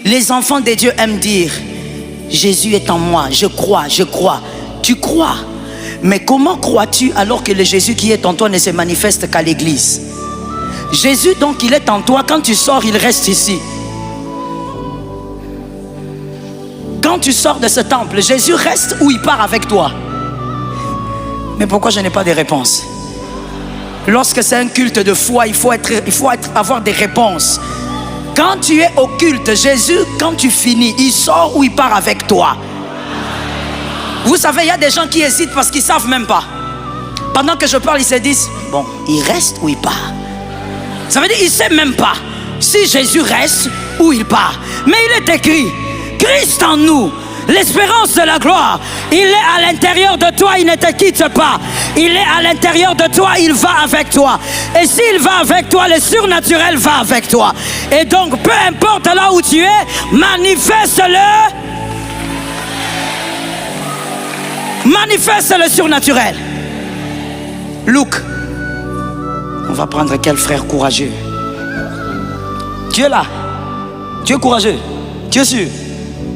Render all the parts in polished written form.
les enfants de Dieu aiment dire, Jésus est en moi, je crois, je crois. Tu crois. Mais comment crois-tu alors que le Jésus qui est en toi ne se manifeste qu'à l'église? Jésus donc il est en toi, quand tu sors il reste ici. Quand tu sors de ce temple, Jésus reste ou il part avec toi? Mais pourquoi je n'ai pas de réponse? Lorsque c'est un culte de foi, il faut avoir des réponses. Quand tu es au culte, Jésus, quand tu finis, il sort ou il part avec toi? Vous savez, il y a des gens qui hésitent parce qu'ils ne savent même pas. Pendant que je parle, ils se disent, bon, il reste ou il part? Ça veut dire qu'il ne sait même pas si Jésus reste ou il part. Mais il est écrit, Christ en nous, l'espérance de la gloire. Il est à l'intérieur de toi, il ne te quitte pas. Il est à l'intérieur de toi, il va avec toi. Et s'il va avec toi, le surnaturel va avec toi. Et donc, peu importe là où tu es, manifeste-le. Manifeste le surnaturel. Luc. On va prendre quel frère courageux? Tu es là? Tu es courageux? Tu es sûr?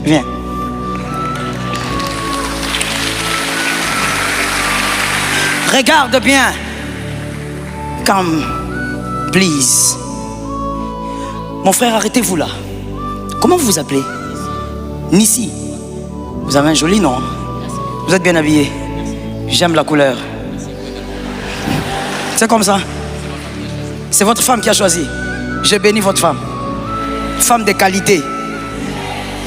Viens. Regarde bien. Come, please. Mon frère, arrêtez-vous là. Comment vous vous appelez? Nissi. Vous avez un joli nom. Vous êtes bien habillé. J'aime la couleur. C'est comme ça. C'est votre femme qui a choisi. J'ai béni votre femme. Femme de qualité.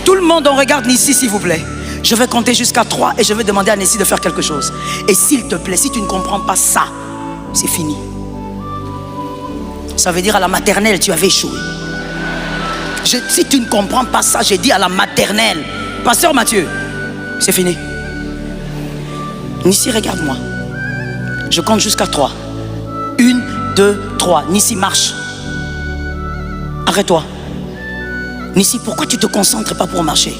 Tout le monde, on regarde Nissi, s'il vous plaît. Je vais compter jusqu'à 3 et je vais demander à Nissi de faire quelque chose. Et s'il te plaît, si tu ne comprends pas ça, c'est fini. Ça veut dire à la maternelle, tu avais échoué. Si tu ne comprends pas ça, j'ai dit à la maternelle. Pasteur Mathieu, c'est fini. Nissi, regarde-moi. Je compte jusqu'à 3. 1, 2, 3. Nissi, marche. Arrête-toi. Nissi, pourquoi tu ne te concentres pas pour marcher?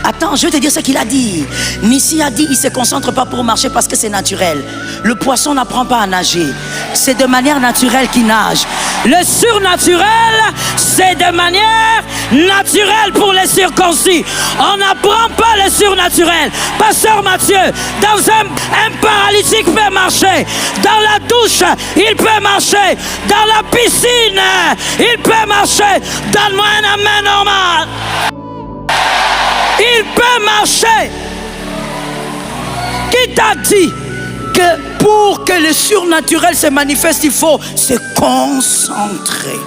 Attends, je vais te dire ce qu'il a dit. Nissi a dit, il ne se concentre pas pour marcher parce que c'est naturel. Le poisson n'apprend pas à nager. C'est de manière naturelle qu'il nage. Le surnaturel, c'est de manière naturelle pour les circoncis. On n'apprend pas le surnaturel. Pasteur Mathieu, un paralytique peut marcher. Dans la douche, il peut marcher. Dans la piscine, il peut marcher. Donne-moi un amen normal. Il peut marcher. Qui t'a dit que pour que le surnaturel se manifeste, il faut se concentrer?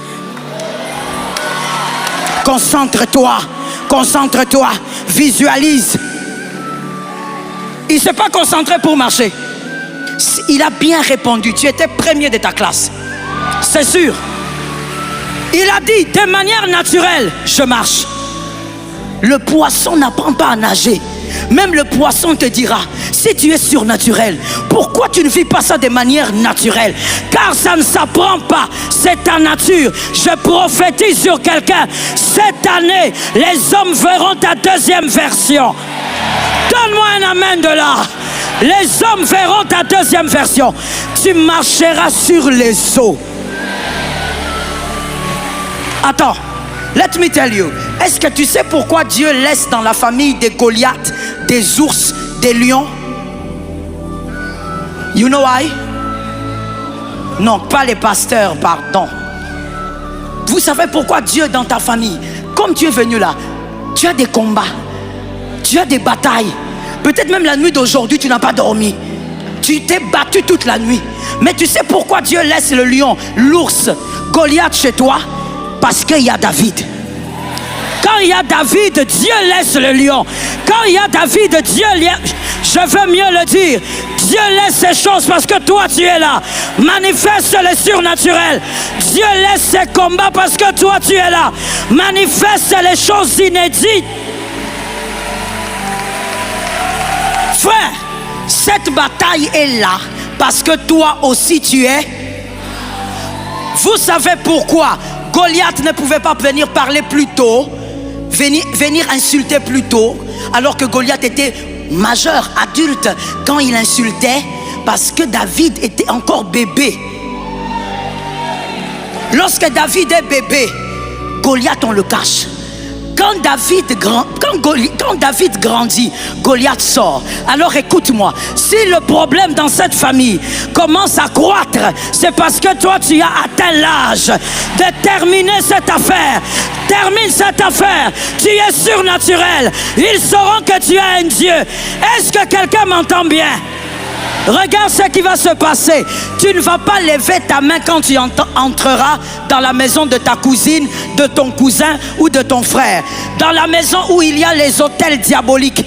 Concentre-toi, concentre-toi, visualise. Il ne s'est pas concentré pour marcher. Il a bien répondu. Tu étais premier de ta classe. C'est sûr. Il a dit de manière naturelle, je marche. Le poisson n'apprend pas à nager. Même le poisson te dira, si tu es surnaturel, pourquoi tu ne vis pas ça de manière naturelle? Car ça ne s'apprend pas, c'est ta nature. Je prophétise sur quelqu'un. Cette année, les hommes verront ta deuxième version. Donne-moi un amen de là. Les hommes verront ta deuxième version. Tu marcheras sur les eaux. Attends. Let me tell you. Est-ce que tu sais pourquoi Dieu laisse dans la famille des Goliaths, des ours, des lions? You know why? Non, pas les pasteurs, pardon. Vous savez pourquoi Dieu dans ta famille? Comme tu es venu là, tu as des combats, tu as des batailles. Peut-être même la nuit d'aujourd'hui, tu n'as pas dormi. Tu t'es battu toute la nuit. Mais tu sais pourquoi Dieu laisse le lion, l'ours, Goliath chez toi? Parce qu'il y a David. Quand il y a David, Dieu laisse le lion. Quand il y a David, Dieu laisse... Je veux mieux le dire. Dieu laisse ces choses parce que toi tu es là. Manifeste le surnaturel. Dieu laisse ces combats parce que toi tu es là. Manifeste les choses inédites. Frère, cette bataille est là parce que toi aussi tu es. Vous savez pourquoi Goliath ne pouvait pas venir parler plus tôt, venir insulter plus tôt, alors que Goliath était majeur, adulte, quand il insultait, parce que David était encore bébé. Lorsque David est bébé, Goliath, on le cache. Quand David grandit, Goliath sort. Alors écoute-moi, si le problème dans cette famille commence à croître, c'est parce que toi tu as atteint l'âge de terminer cette affaire. Termine cette affaire. Tu es surnaturel. Ils sauront que tu as un Dieu. Est-ce que quelqu'un m'entend bien? Regarde ce qui va se passer. Tu ne vas pas lever ta main quand tu entreras dans la maison de ta cousine, de ton cousin ou de ton frère. Dans la maison où il y a les autels diaboliques.